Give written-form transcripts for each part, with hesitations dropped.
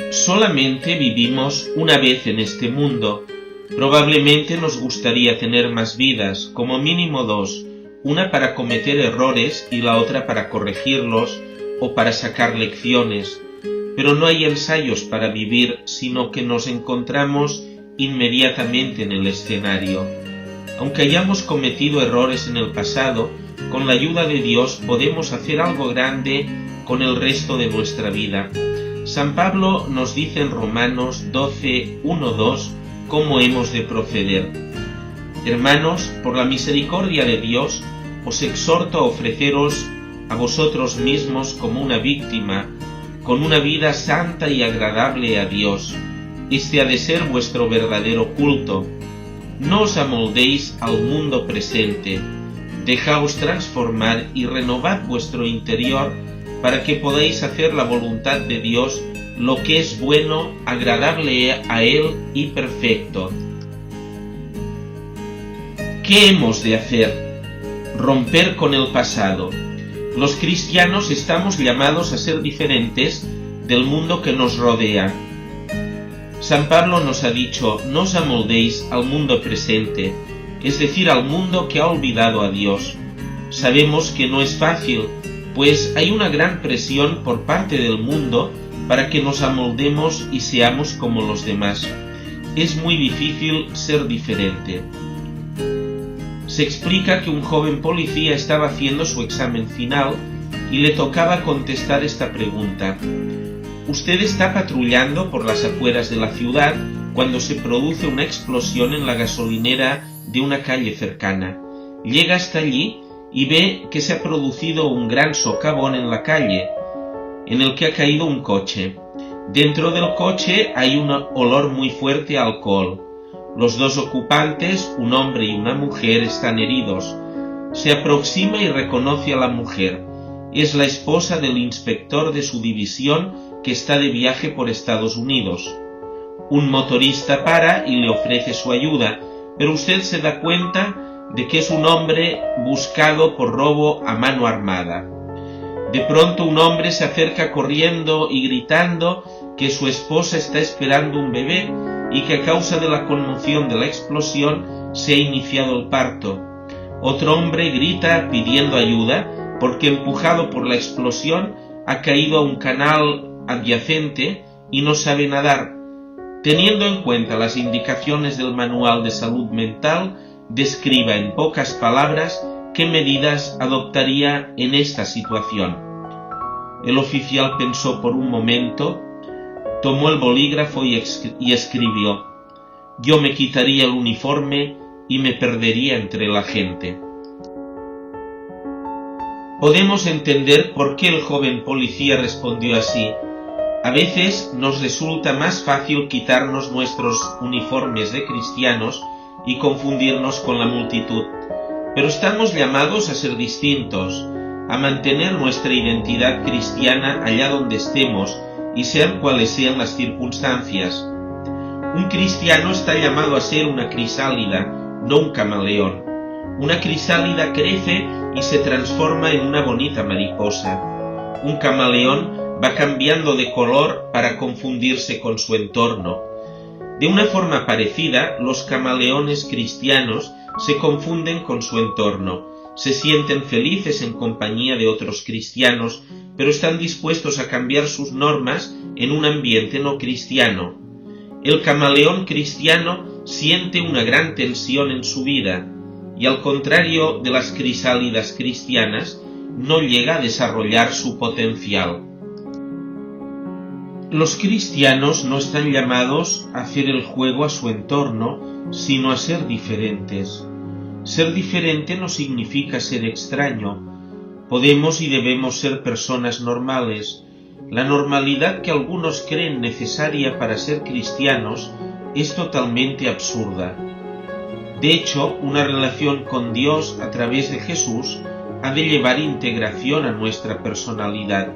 Solamente vivimos una vez en este mundo. Probablemente nos gustaría tener más vidas, como mínimo dos, una para cometer errores y la otra para corregirlos o para sacar lecciones. Pero no hay ensayos para vivir, sino que nos encontramos inmediatamente en el escenario. Aunque hayamos cometido errores en el pasado, con la ayuda de Dios podemos hacer algo grande con el resto de nuestra vida. San Pablo nos dice en Romanos 12, 1-2 cómo hemos de proceder. Hermanos, por la misericordia de Dios, os exhorto a ofreceros a vosotros mismos como una víctima, con una vida santa y agradable a Dios. Este ha de ser vuestro verdadero culto. No os amoldéis al mundo presente. Dejaos transformar y renovad vuestro interior para que podáis hacer la voluntad de Dios, lo que es bueno, agradable a Él y perfecto. ¿Qué hemos de hacer? Romper con el pasado. Los cristianos estamos llamados a ser diferentes del mundo que nos rodea. San Pablo nos ha dicho, no os amoldéis al mundo presente, es decir, al mundo que ha olvidado a Dios. Sabemos que no es fácil, pues hay una gran presión por parte del mundo para que nos amoldemos y seamos como los demás. Es muy difícil ser diferente. Se explica que un joven policía estaba haciendo su examen final y le tocaba contestar esta pregunta. Usted está patrullando por las afueras de la ciudad cuando se produce una explosión en la gasolinera de una calle cercana. Llega hasta allí y ve que se ha producido un gran socavón en la calle, en el que ha caído un coche. Dentro del coche hay un olor muy fuerte a alcohol. Los dos ocupantes, un hombre y una mujer, están heridos. Se aproxima y reconoce a la mujer. Es la esposa del inspector de su división que está de viaje por Estados Unidos. Un motorista para y le ofrece su ayuda, pero usted se da cuenta de que es un hombre buscado por robo a mano armada. De pronto un hombre se acerca corriendo y gritando que su esposa está esperando un bebé y que a causa de la conmoción de la explosión se ha iniciado el parto. Otro hombre grita pidiendo ayuda porque empujado por la explosión ha caído a un canal adyacente y no sabe nadar. Teniendo en cuenta las indicaciones del Manual de Salud Mental, describa en pocas palabras qué medidas adoptaría en esta situación. El oficial pensó por un momento, tomó el bolígrafo y escribió: yo me quitaría el uniforme y me perdería entre la gente. Podemos entender por qué el joven policía respondió así. A veces nos resulta más fácil quitarnos nuestros uniformes de cristianos y confundirnos con la multitud, pero estamos llamados a ser distintos, a mantener nuestra identidad cristiana allá donde estemos y sean cuales sean las circunstancias. Un cristiano está llamado a ser una crisálida, no un camaleón. Una crisálida crece y se transforma en una bonita mariposa. Un camaleón va cambiando de color para confundirse con su entorno. De una forma parecida, los camaleones cristianos se confunden con su entorno, se sienten felices en compañía de otros cristianos, pero están dispuestos a cambiar sus normas en un ambiente no cristiano. El camaleón cristiano siente una gran tensión en su vida, y al contrario de las crisálidas cristianas, no llega a desarrollar su potencial. Los cristianos no están llamados a hacer el juego a su entorno, sino a ser diferentes. Ser diferente no significa ser extraño. Podemos y debemos ser personas normales. La normalidad que algunos creen necesaria para ser cristianos es totalmente absurda. De hecho, una relación con Dios a través de Jesús ha de llevar integración a nuestra personalidad.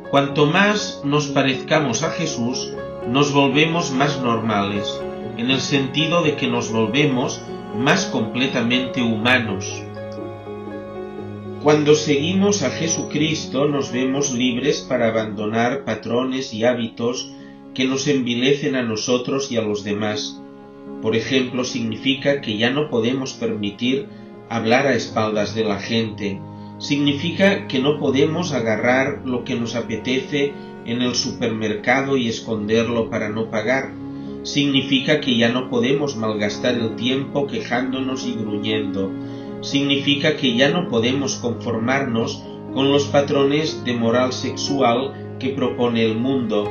Cuanto más nos parezcamos a Jesús, nos volvemos más normales, en el sentido de que nos volvemos más completamente humanos. Cuando seguimos a Jesucristo nos vemos libres para abandonar patrones y hábitos que nos envilecen a nosotros y a los demás. Por ejemplo, significa que ya no podemos permitir hablar a espaldas de la gente. Significa que no podemos agarrar lo que nos apetece en el supermercado y esconderlo para no pagar. Significa que ya no podemos malgastar el tiempo quejándonos y gruñendo. Significa que ya no podemos conformarnos con los patrones de moral sexual que propone el mundo.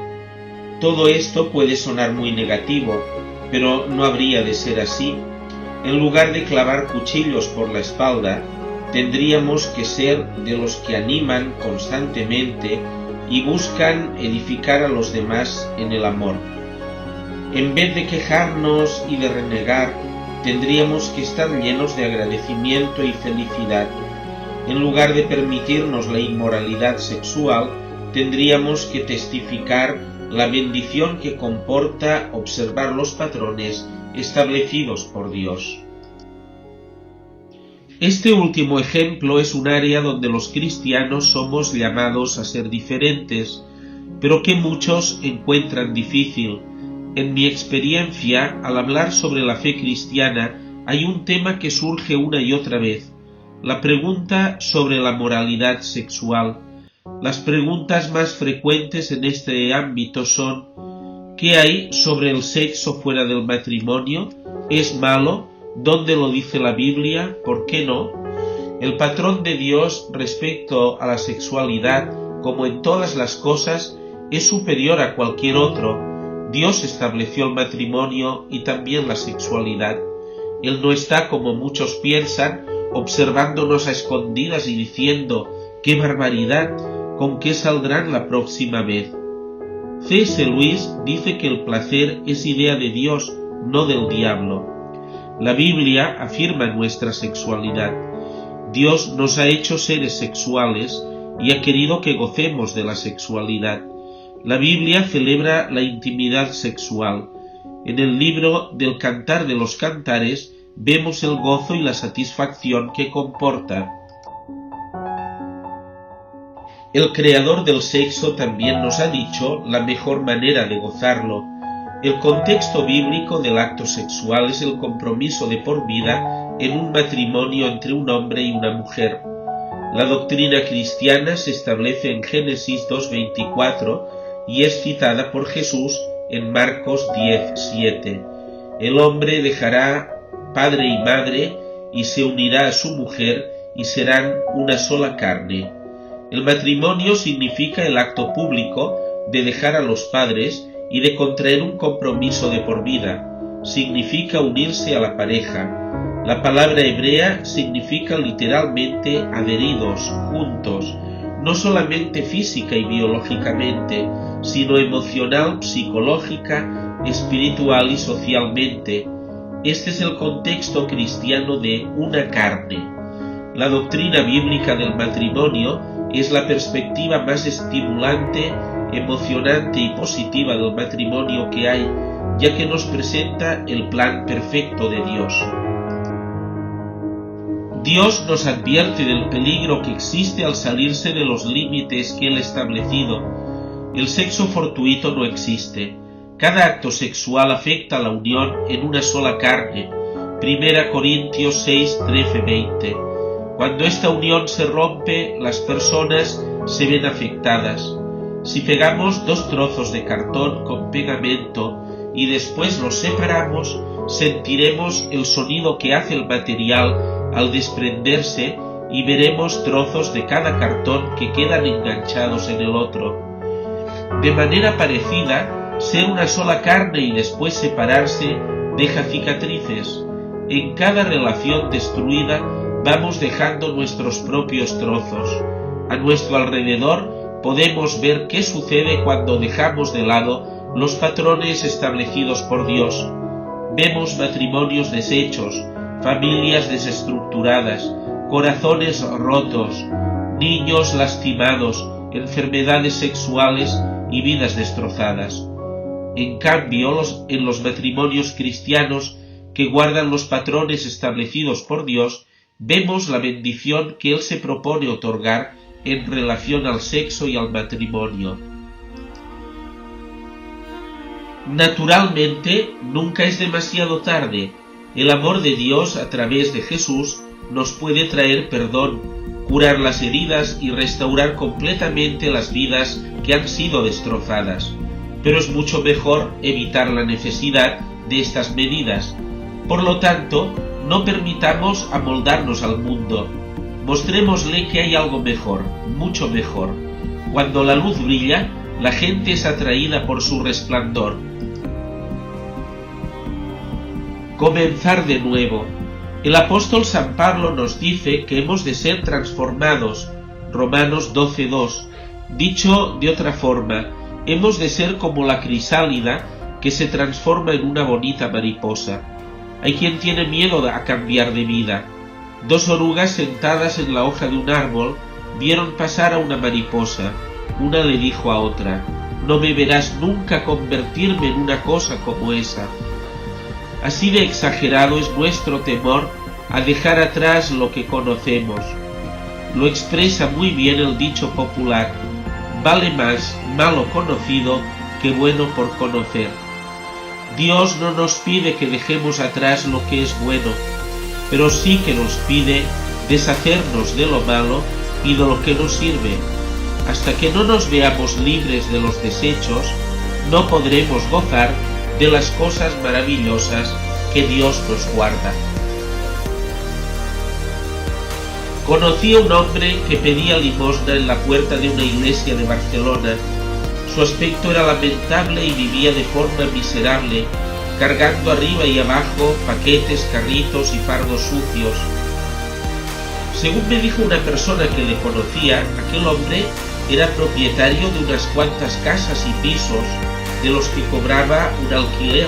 Todo esto puede sonar muy negativo, pero no habría de ser así. En lugar de clavar cuchillos por la espalda, tendríamos que ser de los que animan constantemente y buscan edificar a los demás en el amor. En vez de quejarnos y de renegar, tendríamos que estar llenos de agradecimiento y felicidad. En lugar de permitirnos la inmoralidad sexual, tendríamos que testificar la bendición que comporta observar los patrones establecidos por Dios. Este último ejemplo es un área donde los cristianos somos llamados a ser diferentes, pero que muchos encuentran difícil. En mi experiencia, al hablar sobre la fe cristiana, hay un tema que surge una y otra vez: la pregunta sobre la moralidad sexual. Las preguntas más frecuentes en este ámbito son: ¿qué hay sobre el sexo fuera del matrimonio? ¿Es malo? ¿Dónde lo dice la Biblia? ¿Por qué no? El patrón de Dios respecto a la sexualidad, como en todas las cosas, es superior a cualquier otro. Dios estableció el matrimonio y también la sexualidad. Él no está, como muchos piensan, observándonos a escondidas y diciendo: ¡qué barbaridad! ¿Con qué saldrán la próxima vez? C.S. Lewis dice que el placer es idea de Dios, no del diablo. La Biblia afirma nuestra sexualidad. Dios nos ha hecho seres sexuales y ha querido que gocemos de la sexualidad. La Biblia celebra la intimidad sexual. En el libro del Cantar de los Cantares vemos el gozo y la satisfacción que comporta. El creador del sexo también nos ha dicho la mejor manera de gozarlo. El contexto bíblico del acto sexual es el compromiso de por vida en un matrimonio entre un hombre y una mujer. La doctrina cristiana se establece en Génesis 2:24 y es citada por Jesús en Marcos 10:7. El hombre dejará padre y madre y se unirá a su mujer y serán una sola carne. El matrimonio significa el acto público de dejar a los padres y de contraer un compromiso de por vida. Significa unirse a la pareja. La palabra hebrea significa literalmente adheridos, juntos, no solamente física y biológicamente, sino emocional, psicológica, espiritual y socialmente. Este es el contexto cristiano de una carne. La doctrina bíblica del matrimonio es la perspectiva más estimulante, emocionante y positiva del matrimonio que hay, ya que nos presenta el plan perfecto de Dios. Dios nos advierte del peligro que existe al salirse de los límites que Él ha establecido. El sexo fortuito no existe. Cada acto sexual afecta a la unión en una sola carne. 1 Corintios 6, 13-20. Cuando esta unión se rompe, las personas se ven afectadas. Si pegamos dos trozos de cartón con pegamento y después los separamos, sentiremos el sonido que hace el material al desprenderse y veremos trozos de cada cartón que quedan enganchados en el otro. De manera parecida, ser una sola carne y después separarse deja cicatrices. En cada relación destruida vamos dejando nuestros propios trozos. A nuestro alrededor podemos ver qué sucede cuando dejamos de lado los patrones establecidos por Dios. Vemos matrimonios deshechos, familias desestructuradas, corazones rotos, niños lastimados, enfermedades sexuales y vidas destrozadas. En cambio, en los matrimonios cristianos que guardan los patrones establecidos por Dios, vemos la bendición que Él se propone otorgar en relación al sexo y al matrimonio. Naturalmente, nunca es demasiado tarde. El amor de Dios a través de Jesús nos puede traer perdón, curar las heridas y restaurar completamente las vidas que han sido destrozadas. Pero es mucho mejor evitar la necesidad de estas medidas. Por lo tanto, no permitamos amoldarnos al mundo. Mostrémosle que hay algo mejor, mucho mejor. Cuando la luz brilla, la gente es atraída por su resplandor. Comenzar de nuevo. El apóstol San Pablo nos dice que hemos de ser transformados. Romanos 12:2. Dicho de otra forma, hemos de ser como la crisálida que se transforma en una bonita mariposa. Hay quien tiene miedo a cambiar de vida. 2 orugas sentadas en la hoja de un árbol vieron pasar a una mariposa. Una le dijo a otra: «No me verás nunca convertirme en una cosa como esa». Así de exagerado es nuestro temor a dejar atrás lo que conocemos. Lo expresa muy bien el dicho popular: vale más malo conocido que bueno por conocer. Dios no nos pide que dejemos atrás lo que es bueno, pero sí que nos pide deshacernos de lo malo y de lo que nos sirve. Hasta que no nos veamos libres de los desechos, no podremos gozar de las cosas maravillosas que Dios nos guarda. Conocí a un hombre que pedía limosna en la puerta de una iglesia de Barcelona. Su aspecto era lamentable y vivía de forma miserable, cargando arriba y abajo paquetes, carritos y fardos sucios. Según me dijo una persona que le conocía, aquel hombre era propietario de unas cuantas casas y pisos, de los que cobraba un alquiler,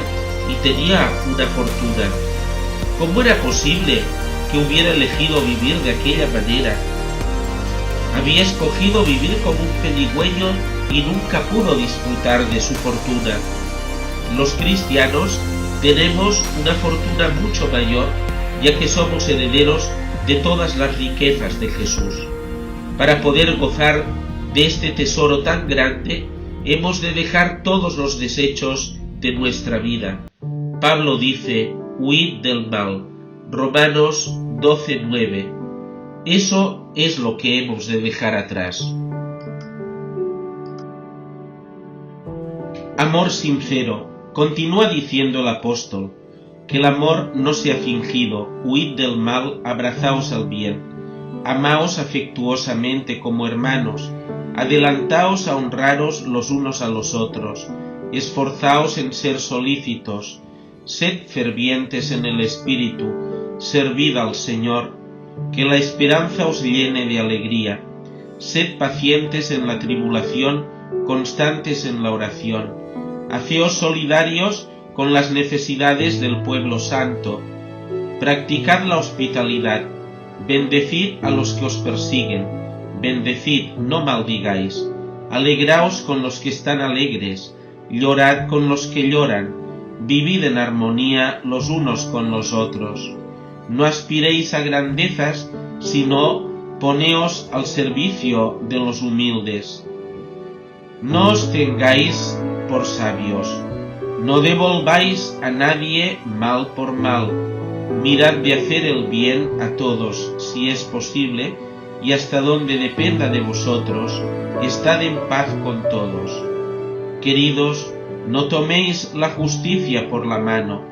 y tenía una fortuna. ¿Cómo era posible que hubiera elegido vivir de aquella manera? Había escogido vivir como un pedigüeño y nunca pudo disfrutar de su fortuna. Los cristianos tenemos una fortuna mucho mayor, ya que somos herederos de todas las riquezas de Jesús. Para poder gozar de este tesoro tan grande, hemos de dejar todos los desechos de nuestra vida. Pablo dice: huid del mal. Romanos 12:9. Eso es lo que hemos de dejar atrás. Amor sincero. Continúa diciendo el apóstol: que el amor no sea fingido, huid del mal, abrazaos al bien. Amaos afectuosamente como hermanos, adelantaos a honraros los unos a los otros, esforzaos en ser solícitos, sed fervientes en el espíritu, servid al Señor, que la esperanza os llene de alegría, sed pacientes en la tribulación, constantes en la oración, haceos solidarios con las necesidades del pueblo santo, practicad la hospitalidad, bendecid a los que os persiguen, bendecid, no maldigáis, alegraos con los que están alegres, llorad con los que lloran, vivid en armonía los unos con los otros. No aspiréis a grandezas, sino poneos al servicio de los humildes. No os tengáis por sabios, no devolváis a nadie mal por mal, mirad de hacer el bien a todos, si es posible, y hasta donde dependa de vosotros, estad en paz con todos. Queridos, no toméis la justicia por la mano,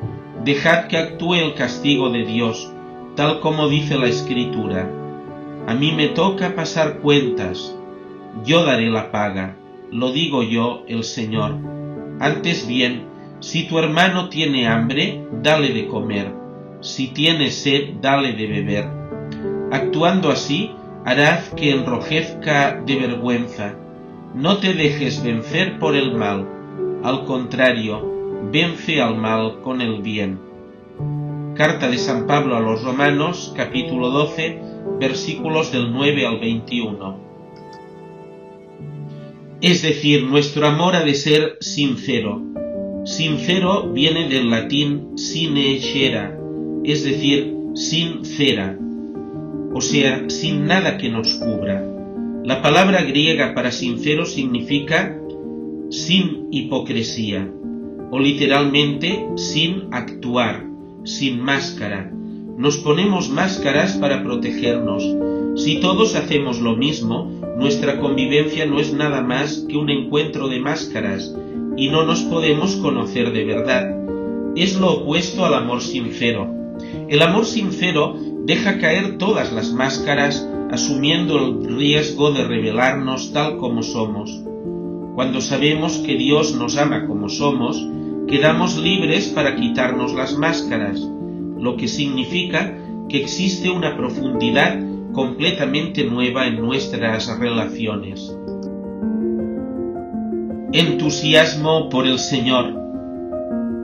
dejad que actúe el castigo de Dios, tal como dice la Escritura. A mí me toca pasar cuentas, yo daré la paga, lo digo yo, el Señor. Antes bien, si tu hermano tiene hambre, dale de comer, si tiene sed, dale de beber. Actuando así, harás que enrojezca de vergüenza. No te dejes vencer por el mal, al contrario, vence al mal con el bien. Carta de San Pablo a los Romanos, capítulo 12, versículos del 9 al 21. Es decir, nuestro amor ha de ser sincero. Sincero viene del latín sine cera, es decir, sin cera. o sea, sin nada que nos cubra. La palabra griega para sincero significa sin hipocresía, o literalmente sin actuar, sin máscara. Nos ponemos máscaras para protegernos. Si todos hacemos lo mismo, nuestra convivencia no es nada más que un encuentro de máscaras y no nos podemos conocer de verdad. Es lo opuesto al amor sincero. El amor sincero deja caer todas las máscaras, asumiendo el riesgo de revelarnos tal como somos. Cuando sabemos que Dios nos ama como somos, quedamos libres para quitarnos las máscaras, lo que significa que existe una profundidad completamente nueva en nuestras relaciones. Entusiasmo por el Señor.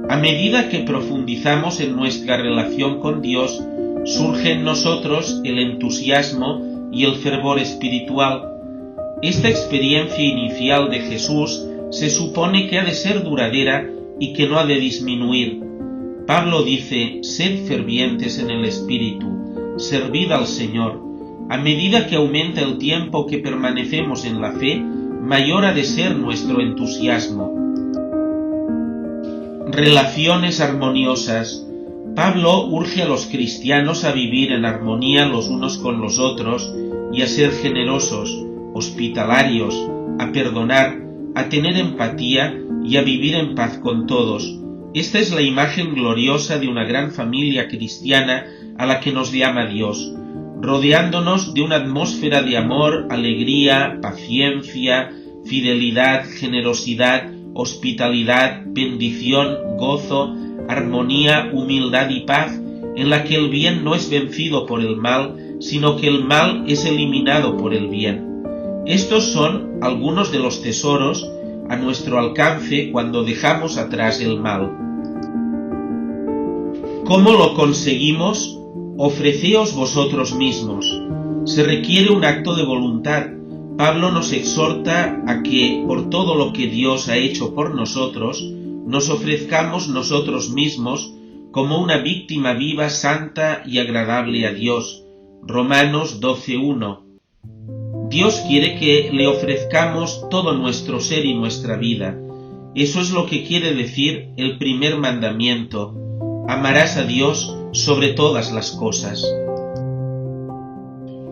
A medida que profundizamos en nuestra relación con Dios, surge en nosotros el entusiasmo y el fervor espiritual. Esta experiencia inicial de Jesús se supone que ha de ser duradera y que no ha de disminuir. Pablo dice: sed fervientes en el Espíritu, servid al Señor. A medida que aumenta el tiempo que permanecemos en la fe, mayor ha de ser nuestro entusiasmo. Relaciones armoniosas. Pablo urge a los cristianos a vivir en armonía los unos con los otros y a ser generosos, hospitalarios, a perdonar, a tener empatía y a vivir en paz con todos. Esta es la imagen gloriosa de una gran familia cristiana a la que nos llama Dios, rodeándonos de una atmósfera de amor, alegría, paciencia, fidelidad, generosidad, hospitalidad, bendición, gozo, armonía, humildad y paz, en la que el bien no es vencido por el mal, sino que el mal es eliminado por el bien. Estos son algunos de los tesoros a nuestro alcance cuando dejamos atrás el mal. ¿Cómo lo conseguimos? Ofreceos vosotros mismos. Se requiere un acto de voluntad. Pablo nos exhorta a que, por todo lo que Dios ha hecho por nosotros, nos ofrezcamos nosotros mismos como una víctima viva, santa y agradable a Dios. Romanos 12:1. Dios quiere que le ofrezcamos todo nuestro ser y nuestra vida. Eso es lo que quiere decir el primer mandamiento: amarás a Dios sobre todas las cosas.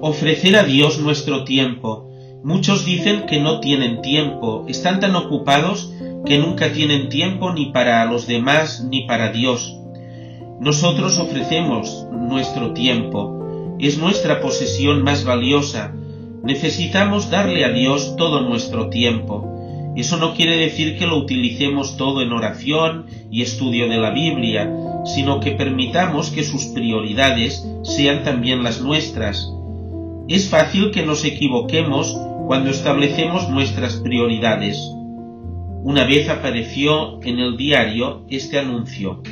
Ofrecer a Dios nuestro tiempo. Muchos dicen que no tienen tiempo, están tan ocupados que nunca tienen tiempo ni para los demás ni para Dios. Nosotros ofrecemos nuestro tiempo, es nuestra posesión más valiosa. Necesitamos darle a Dios todo nuestro tiempo. Eso no quiere decir que lo utilicemos todo en oración y estudio de la Biblia, sino que permitamos que sus prioridades sean también las nuestras. Es fácil que nos equivoquemos cuando establecemos nuestras prioridades. Una vez apareció en el diario este anuncio: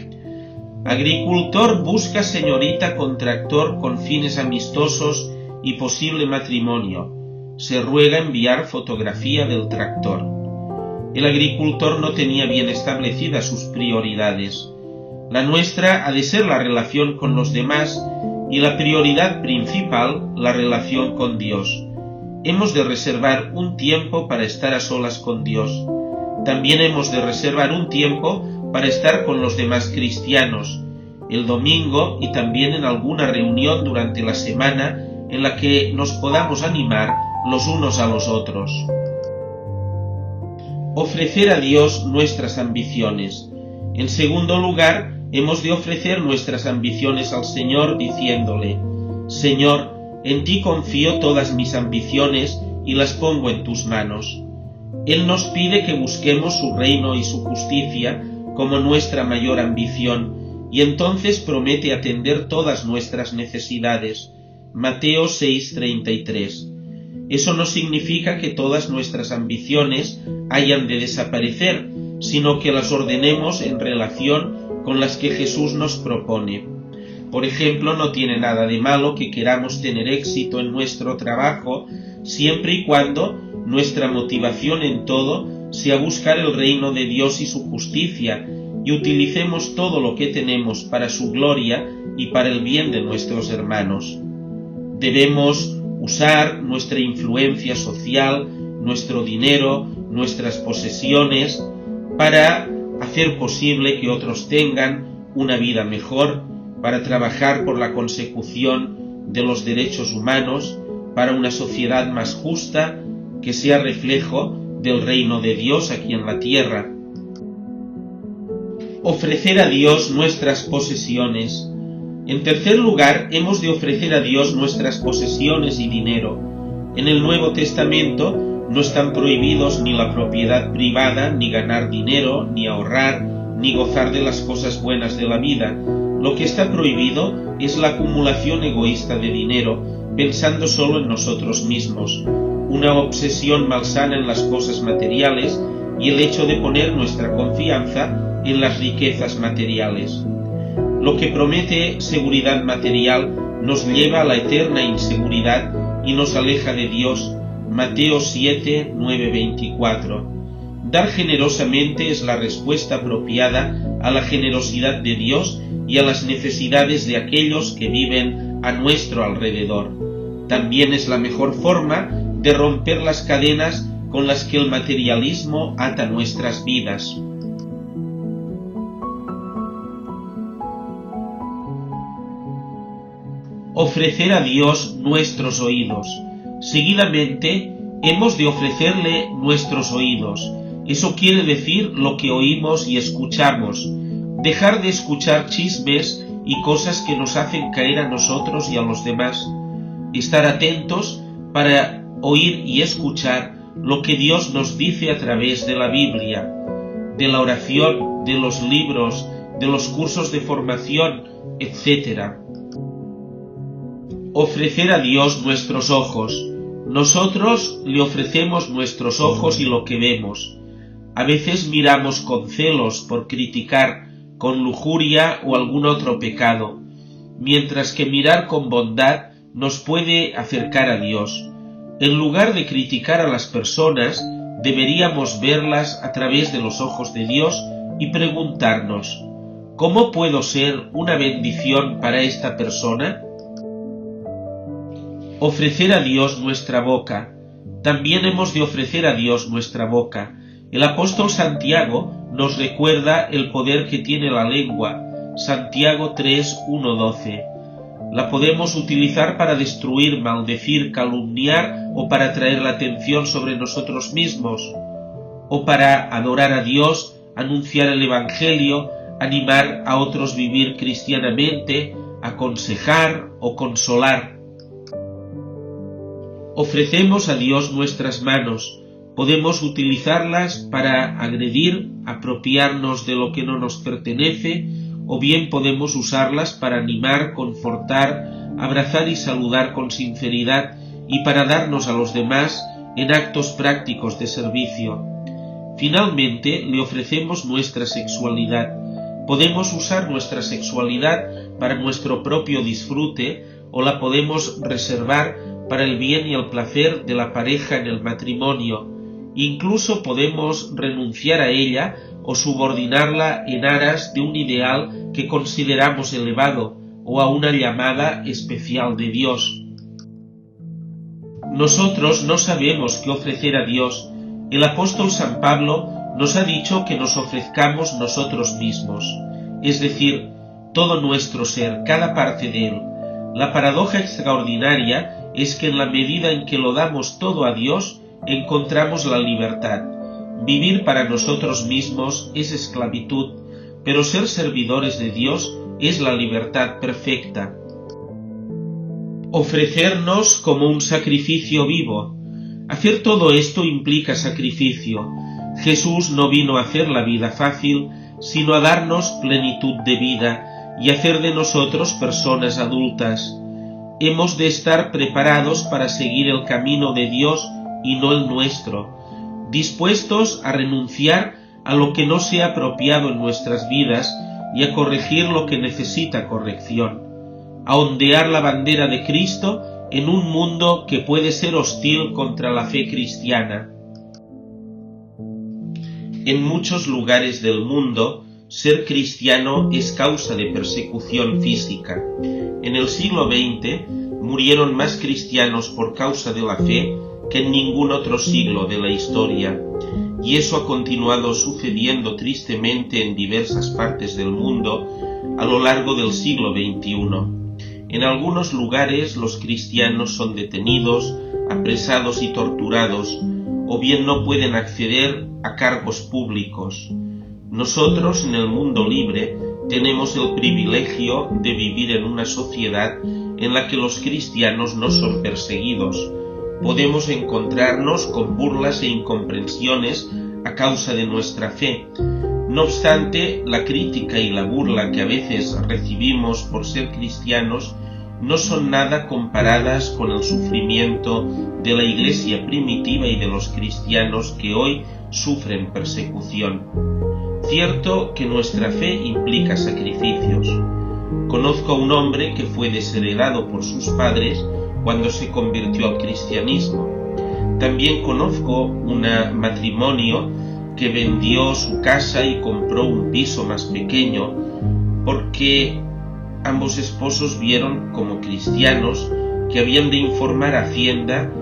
agricultor busca señorita con tractor con fines amistosos y posible matrimonio. Se ruega enviar fotografía del tractor. El agricultor no tenía bien establecidas sus prioridades. La nuestra ha de ser la relación con los demás y la prioridad principal, la relación con Dios. Hemos de reservar un tiempo para estar a solas con Dios. También hemos de reservar un tiempo para estar con los demás cristianos, el domingo y también en alguna reunión durante la semana en la que nos podamos animar los unos a los otros. Ofrecer a Dios nuestras ambiciones. En segundo lugar, hemos de ofrecer nuestras ambiciones al Señor diciéndole: Señor, en ti confío todas mis ambiciones y las pongo en tus manos. Él nos pide que busquemos su reino y su justicia como nuestra mayor ambición, y entonces promete atender todas nuestras necesidades. Mateo 6:33. Eso no significa que todas nuestras ambiciones hayan de desaparecer, sino que las ordenemos en relación con las que Jesús nos propone. Por ejemplo, no tiene nada de malo que queramos tener éxito en nuestro trabajo, siempre y cuando nuestra motivación en todo sea buscar el reino de Dios y su justicia, y utilicemos todo lo que tenemos para su gloria y para el bien de nuestros hermanos. Debemos usar nuestra influencia social, nuestro dinero, nuestras posesiones, para hacer posible que otros tengan una vida mejor, para trabajar por la consecución de los derechos humanos, para una sociedad más justa que sea reflejo del reino de Dios aquí en la tierra. Ofrecer a Dios nuestras posesiones. En tercer lugar, hemos de ofrecer a Dios nuestras posesiones y dinero. En el Nuevo Testamento no están prohibidos ni la propiedad privada, ni ganar dinero, ni ahorrar, ni gozar de las cosas buenas de la vida. Lo que está prohibido es la acumulación egoísta de dinero, pensando solo en nosotros mismos, una obsesión malsana en las cosas materiales y el hecho de poner nuestra confianza en las riquezas materiales. Lo que promete seguridad material nos lleva a la eterna inseguridad y nos aleja de Dios. Mateo 7, 9, 24. Dar generosamente es la respuesta apropiada a la generosidad de Dios y a las necesidades de aquellos que viven a nuestro alrededor. También es la mejor forma de romper las cadenas con las que el materialismo ata nuestras vidas. Ofrecer a Dios nuestros oídos. Seguidamente, hemos de ofrecerle nuestros oídos. Eso quiere decir lo que oímos y escuchamos. Dejar de escuchar chismes y cosas que nos hacen caer a nosotros y a los demás. Estar atentos para oír y escuchar lo que Dios nos dice a través de la Biblia, de la oración, de los libros, de los cursos de formación, etc. Ofrecer a Dios nuestros ojos. Nosotros le ofrecemos nuestros ojos y lo que vemos. A veces miramos con celos por criticar, con lujuria o algún otro pecado, mientras que mirar con bondad nos puede acercar a Dios. En lugar de criticar a las personas, deberíamos verlas a través de los ojos de Dios y preguntarnos, ¿cómo puedo ser una bendición para esta persona? Ofrecer a Dios nuestra boca. También hemos de ofrecer a Dios nuestra boca. El apóstol Santiago nos recuerda el poder que tiene la lengua. Santiago 3, 1, 12. La podemos utilizar para destruir, maldecir, calumniar o para atraer la atención sobre nosotros mismos, o para adorar a Dios, anunciar el Evangelio, animar a otros a vivir cristianamente, aconsejar o consolar. Ofrecemos a Dios nuestras manos. Podemos utilizarlas para agredir, apropiarnos de lo que no nos pertenece, o bien podemos usarlas para animar, confortar, abrazar y saludar con sinceridad y para darnos a los demás en actos prácticos de servicio. Finalmente, le ofrecemos nuestra sexualidad. Podemos usar nuestra sexualidad para nuestro propio disfrute o la podemos reservar para el bien y el placer de la pareja en el matrimonio. Incluso podemos renunciar a ella o subordinarla en aras de un ideal que consideramos elevado o a una llamada especial de Dios. Nosotros no sabemos qué ofrecer a Dios. El apóstol San Pablo nos ha dicho que nos ofrezcamos nosotros mismos, es decir, todo nuestro ser, cada parte de él. La paradoja extraordinaria es que en la medida en que lo damos todo a Dios, encontramos la libertad. Vivir para nosotros mismos es esclavitud, pero ser servidores de Dios es la libertad perfecta. Ofrecernos como un sacrificio vivo. Hacer todo esto implica sacrificio. Jesús no vino a hacer la vida fácil, sino a darnos plenitud de vida y hacer de nosotros personas adultas. Hemos de estar preparados para seguir el camino de Dios y no el nuestro, dispuestos a renunciar a lo que no sea apropiado en nuestras vidas y a corregir lo que necesita corrección, a ondear la bandera de Cristo en un mundo que puede ser hostil contra la fe cristiana. En muchos lugares del mundo, ser cristiano es causa de persecución física. En el siglo XX murieron más cristianos por causa de la fe que en ningún otro siglo de la historia, y eso ha continuado sucediendo tristemente en diversas partes del mundo a lo largo del siglo XXI. En algunos lugares los cristianos son detenidos, apresados y torturados, o bien no pueden acceder a cargos públicos. Nosotros, en el mundo libre, tenemos el privilegio de vivir en una sociedad en la que los cristianos no son perseguidos. Podemos encontrarnos con burlas e incomprensiones a causa de nuestra fe. No obstante, la crítica y la burla que a veces recibimos por ser cristianos no son nada comparadas con el sufrimiento de la Iglesia primitiva y de los cristianos que hoy sufren persecución. Cierto que nuestra fe implica sacrificios. Conozco a un hombre que fue desheredado por sus padres cuando se convirtió al cristianismo. También conozco un matrimonio que vendió su casa y compró un piso más pequeño porque ambos esposos vieron como cristianos que habían de informar a Hacienda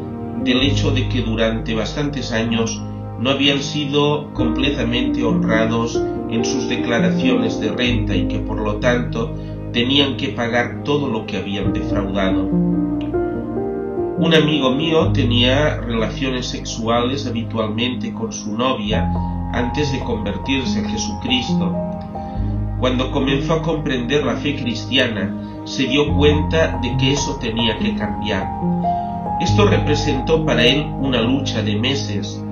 del hecho de que durante bastantes años no habían sido completamente honrados en sus declaraciones de renta y que por lo tanto tenían que pagar todo lo que habían defraudado. Un amigo mío tenía relaciones sexuales habitualmente con su novia antes de convertirse a Jesucristo. Cuando comenzó a comprender la fe cristiana, se dio cuenta de que eso tenía que cambiar. Esto representó para él una lucha de meses.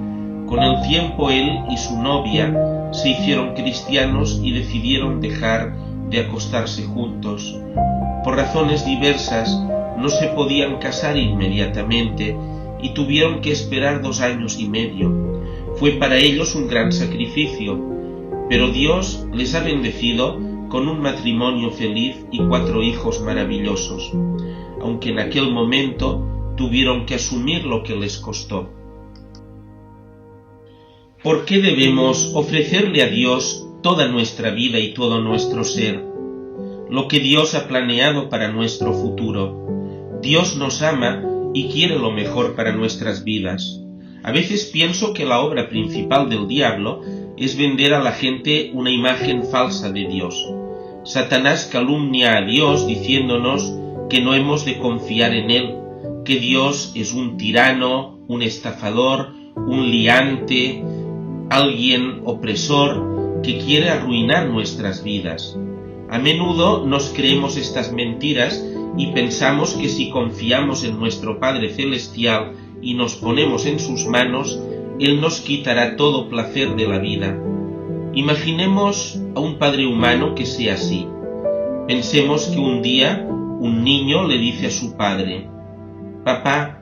Con el tiempo él y su novia se hicieron cristianos y decidieron dejar de acostarse juntos. Por razones diversas, no se podían casar inmediatamente y tuvieron que esperar 2 años y medio. Fue para ellos un gran sacrificio, pero Dios les ha bendecido con un matrimonio feliz y 4 hijos maravillosos, aunque en aquel momento tuvieron que asumir lo que les costó. ¿Por qué debemos ofrecerle a Dios toda nuestra vida y todo nuestro ser? Lo que Dios ha planeado para nuestro futuro. Dios nos ama y quiere lo mejor para nuestras vidas. A veces pienso que la obra principal del diablo es vender a la gente una imagen falsa de Dios. Satanás calumnia a Dios diciéndonos que no hemos de confiar en Él, que Dios es un tirano, un estafador, un liante, alguien opresor que quiere arruinar nuestras vidas. A menudo nos creemos estas mentiras y pensamos que si confiamos en nuestro Padre Celestial y nos ponemos en sus manos, Él nos quitará todo placer de la vida. Imaginemos a un padre humano que sea así. Pensemos que un día un niño le dice a su padre: «Papá,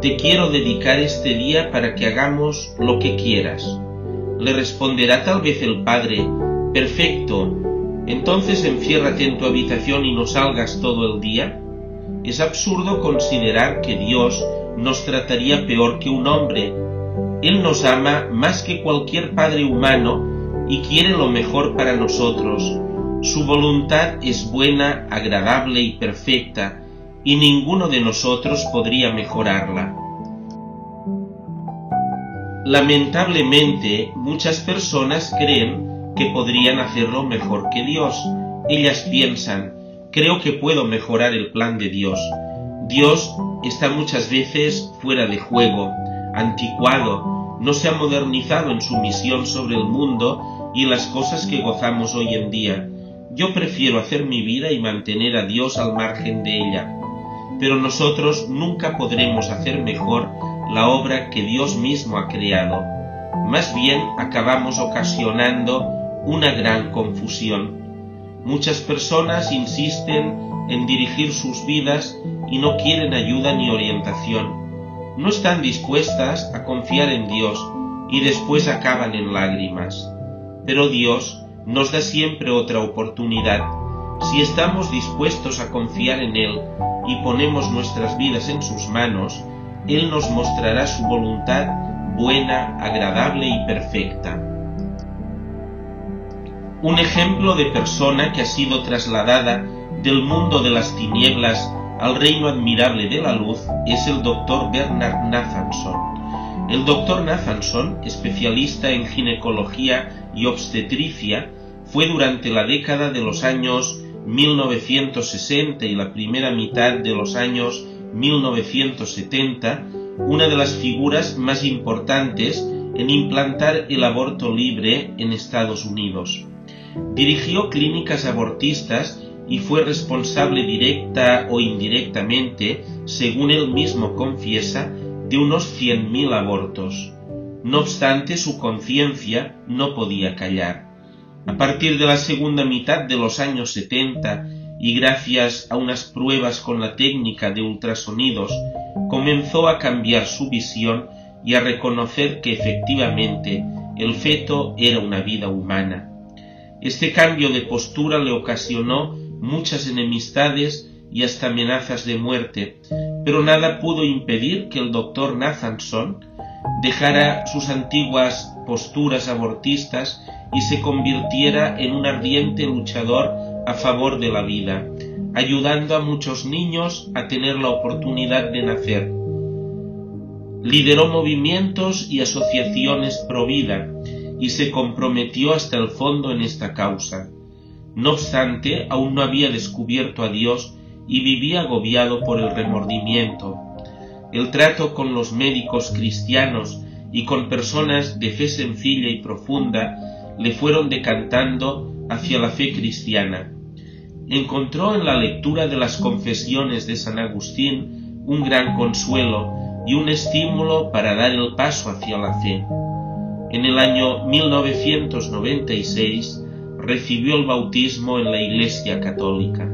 te quiero dedicar este día para que hagamos lo que quieras». Le responderá tal vez el padre: «Perfecto, entonces enciérrate en tu habitación y no salgas todo el día». Es absurdo considerar que Dios nos trataría peor que un hombre. Él nos ama más que cualquier padre humano y quiere lo mejor para nosotros. Su voluntad es buena, agradable y perfecta, y ninguno de nosotros podría mejorarla. Lamentablemente, muchas personas creen que podrían hacerlo mejor que Dios. Ellas piensan: creo que puedo mejorar el plan de Dios. Dios está muchas veces fuera de juego, anticuado, no se ha modernizado en su misión sobre el mundo y las cosas que gozamos hoy en día. Yo prefiero hacer mi vida y mantener a Dios al margen de ella. Pero nosotros nunca podremos hacer mejor la obra que Dios mismo ha creado. Más bien acabamos ocasionando una gran confusión. Muchas personas insisten en dirigir sus vidas y no quieren ayuda ni orientación. No están dispuestas a confiar en Dios y después acaban en lágrimas. Pero Dios nos da siempre otra oportunidad. Si estamos dispuestos a confiar en Él y ponemos nuestras vidas en sus manos, Él nos mostrará su voluntad buena, agradable y perfecta. Un ejemplo de persona que ha sido trasladada del mundo de las tinieblas al reino admirable de la luz es el Dr. Bernard Nathanson. El Dr. Nathanson, especialista en ginecología y obstetricia, fue durante la década de los años 1960 y la primera mitad de los años 1970 una de las figuras más importantes en implantar el aborto libre en Estados Unidos. Dirigió clínicas abortistas y fue responsable directa o indirectamente, según él mismo confiesa, de unos 100.000 abortos. No obstante, su conciencia no podía callar. A partir de la segunda mitad de los años 70 y gracias a unas pruebas con la técnica de ultrasonidos, comenzó a cambiar su visión y a reconocer que efectivamente el feto era una vida humana. Este cambio de postura le ocasionó muchas enemistades y hasta amenazas de muerte, pero nada pudo impedir que el Dr. Nathanson dejara sus antiguas posturas abortistas y se convirtiera en un ardiente luchador a favor de la vida, ayudando a muchos niños a tener la oportunidad de nacer. Lideró movimientos y asociaciones pro vida y se comprometió hasta el fondo en esta causa. No obstante, aún no había descubierto a Dios y vivía agobiado por el remordimiento. El trato con los médicos cristianos y con personas de fe sencilla y profunda le fueron decantando hacia la fe cristiana. Encontró en la lectura de las confesiones de San Agustín un gran consuelo y un estímulo para dar el paso hacia la fe. En el año 1996 recibió el bautismo en la Iglesia Católica.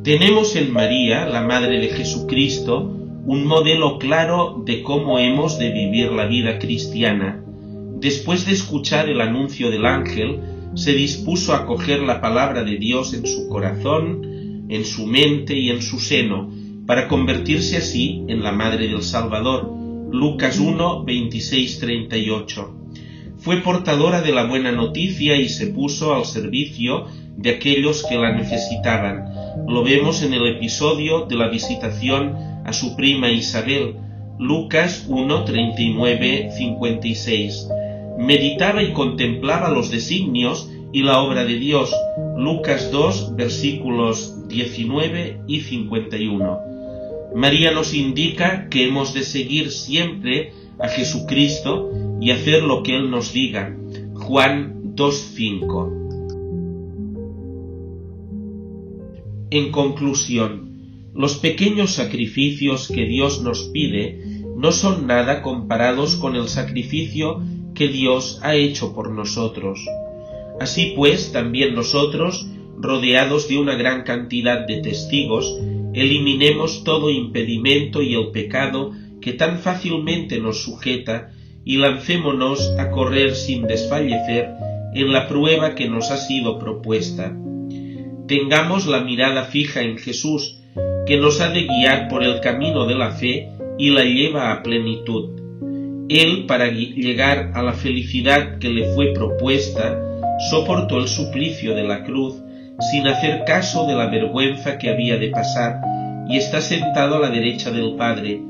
Tenemos en María, la Madre de Jesucristo, un modelo claro de cómo hemos de vivir la vida cristiana. Después de escuchar el anuncio del ángel, se dispuso a acoger la palabra de Dios en su corazón, en su mente y en su seno, para convertirse así en la Madre del Salvador. Lucas 1, 26-38. Fue portadora de la buena noticia y se puso al servicio de aquellos que la necesitaban. Lo vemos en el episodio de la visitación a su prima Isabel, Lucas 1, 39-56. Meditaba y contemplaba los designios y la obra de Dios, Lucas 2, versículos 19 y 51. María nos indica que hemos de seguir siempre a Jesucristo y hacer lo que Él nos diga, Juan 2:5. En conclusión, los pequeños sacrificios que Dios nos pide no son nada comparados con el sacrificio que Dios ha hecho por nosotros. Así pues, también nosotros, rodeados de una gran cantidad de testigos, eliminemos todo impedimento y el pecado que tan fácilmente nos sujeta y lancémonos a correr sin desfallecer en la prueba que nos ha sido propuesta. Tengamos la mirada fija en Jesús, que nos ha de guiar por el camino de la fe y la lleva a plenitud. Él, para llegar a la felicidad que le fue propuesta, soportó el suplicio de la cruz sin hacer caso de la vergüenza que había de pasar y está sentado a la derecha del Padre.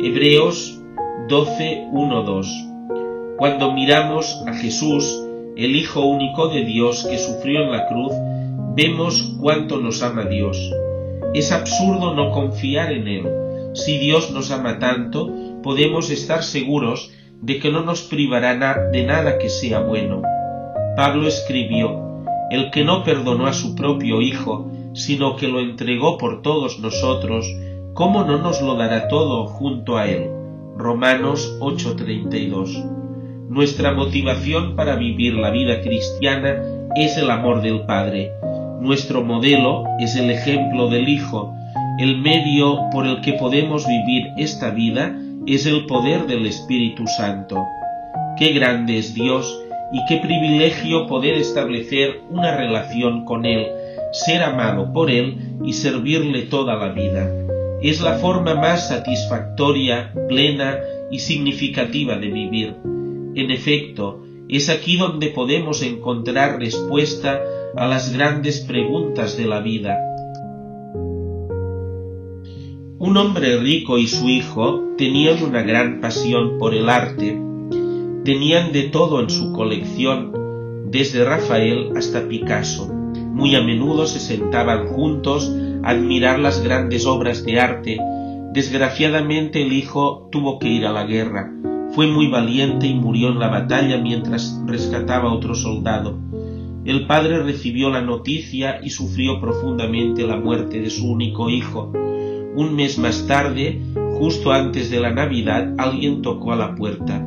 Hebreos 12:1-2. Cuando miramos a Jesús, el Hijo único de Dios que sufrió en la cruz, vemos cuánto nos ama Dios. Es absurdo no confiar en Él. Si Dios nos ama tanto, podemos estar seguros de que no nos privará de nada que sea bueno. Pablo escribió: el que no perdonó a su propio Hijo, sino que lo entregó por todos nosotros, ¿cómo no nos lo dará todo junto a Él? Romanos 8:32. Nuestra motivación para vivir la vida cristiana es el amor del Padre. Nuestro modelo es el ejemplo del Hijo. El medio por el que podemos vivir esta vida es el poder del Espíritu Santo. Qué grande es Dios y qué privilegio poder establecer una relación con Él, ser amado por Él y servirle toda la vida. Es la forma más satisfactoria, plena y significativa de vivir. En efecto, es aquí donde podemos encontrar respuesta a las grandes preguntas de la vida. Un hombre rico y su hijo tenían una gran pasión por el arte. Tenían de todo en su colección, desde Rafael hasta Picasso. Muy a menudo se sentaban juntos a admirar las grandes obras de arte. Desgraciadamente el hijo tuvo que ir a la guerra. Fue muy valiente y murió en la batalla mientras rescataba a otro soldado. El padre recibió la noticia y sufrió profundamente la muerte de su único hijo. Un mes más tarde, justo antes de la Navidad, alguien tocó a la puerta.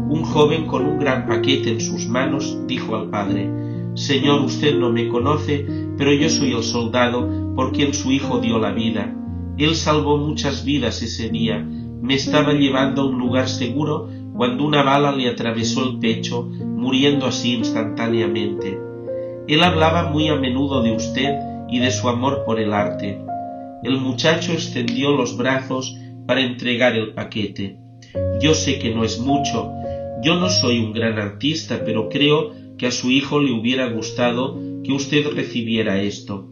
Un joven con un gran paquete en sus manos dijo al padre: «Señor, usted no me conoce, pero yo soy el soldado por quien su hijo dio la vida. Él salvó muchas vidas ese día. Me estaba llevando a un lugar seguro cuando una bala le atravesó el pecho, muriendo así instantáneamente. Él hablaba muy a menudo de usted y de su amor por el arte». El muchacho extendió los brazos para entregar el paquete. «Yo sé que no es mucho. Yo no soy un gran artista, pero creo que a su hijo le hubiera gustado que usted recibiera esto».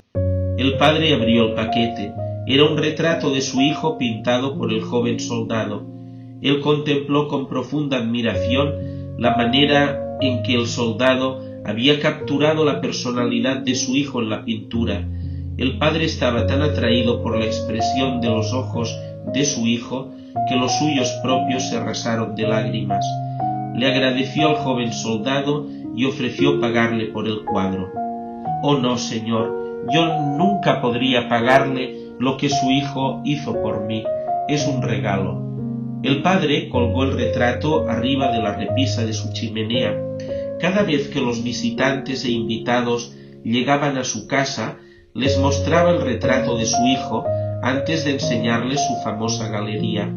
El padre abrió el paquete. Era un retrato de su hijo pintado por el joven soldado. Él contempló con profunda admiración la manera en que el soldado había capturado la personalidad de su hijo en la pintura. El padre estaba tan atraído por la expresión de los ojos de su hijo que los suyos propios se arrasaron de lágrimas. Le agradeció al joven soldado y ofreció pagarle por el cuadro. «Oh no, señor, yo nunca podría pagarle lo que su hijo hizo por mí. Es un regalo». El padre colgó el retrato arriba de la repisa de su chimenea. Cada vez que los visitantes e invitados llegaban a su casa, les mostraba el retrato de su hijo antes de enseñarles su famosa galería.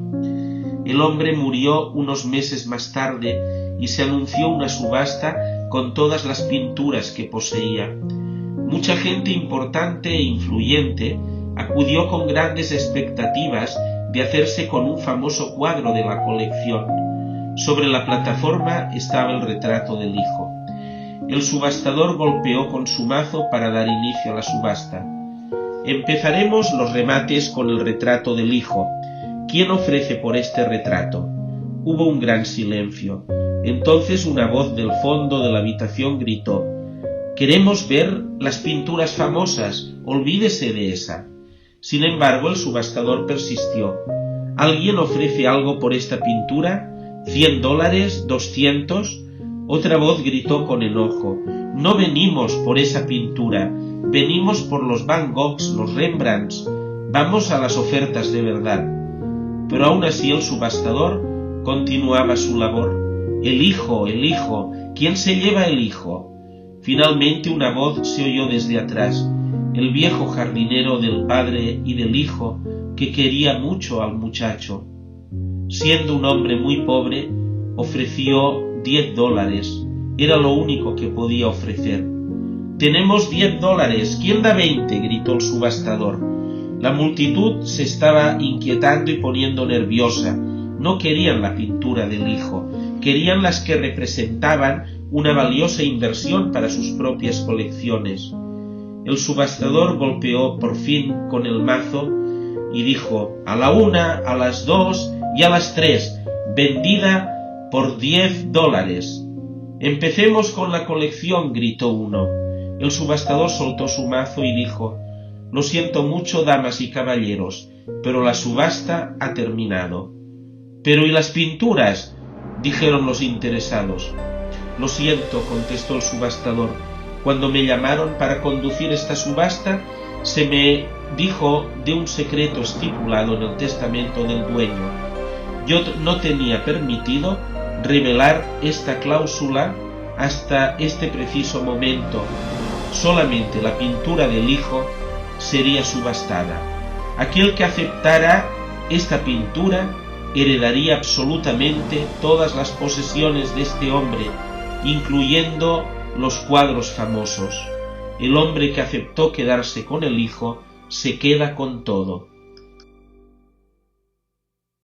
El hombre murió unos meses más tarde y se anunció una subasta con todas las pinturas que poseía. Mucha gente importante e influyente acudió con grandes expectativas de hacerse con un famoso cuadro de la colección. Sobre la plataforma estaba el retrato del hijo. El subastador golpeó con su mazo para dar inicio a la subasta. «Empezaremos los remates con el retrato del hijo. ¿Quién ofrece por este retrato?» Hubo un gran silencio. Entonces una voz del fondo de la habitación gritó: «Queremos ver las pinturas famosas, olvídese de esa». Sin embargo, el subastador persistió. «¿Alguien ofrece algo por esta pintura? ¿$100? ¿200? Otra voz gritó con enojo: «No venimos por esa pintura, venimos por los Van Goghs, los Rembrandts, vamos a las ofertas de verdad». Pero aún así el subastador continuaba su labor. «El hijo, ¿quién se lleva el hijo?». Finalmente una voz se oyó desde atrás, el viejo jardinero del padre y del hijo, que quería mucho al muchacho. Siendo un hombre muy pobre, ofreció $10. Era lo único que podía ofrecer. «Tenemos $10. ¿Quién da 20?», gritó el subastador. La multitud se estaba inquietando y poniendo nerviosa. No querían la pintura del hijo, querían las que representaban una valiosa inversión para sus propias colecciones. El subastador golpeó por fin con el mazo y dijo: «A la 1, a las 2 y a las 3, vendida por $10. «Empecemos con la colección», gritó uno. El subastador soltó su mazo y dijo: «Lo siento mucho, damas y caballeros, pero la subasta ha terminado». «¿Pero y las pinturas?», dijeron los interesados. «Lo siento», contestó el subastador. «Cuando me llamaron para conducir esta subasta, se me dijo de un secreto estipulado en el testamento del dueño. Yo no tenía permitido revelar esta cláusula hasta este preciso momento. Solamente la pintura del hijo sería subastada. Aquel que aceptara esta pintura heredaría absolutamente todas las posesiones de este hombre, incluyendo los cuadros famosos. El hombre que aceptó quedarse con el hijo se queda con todo».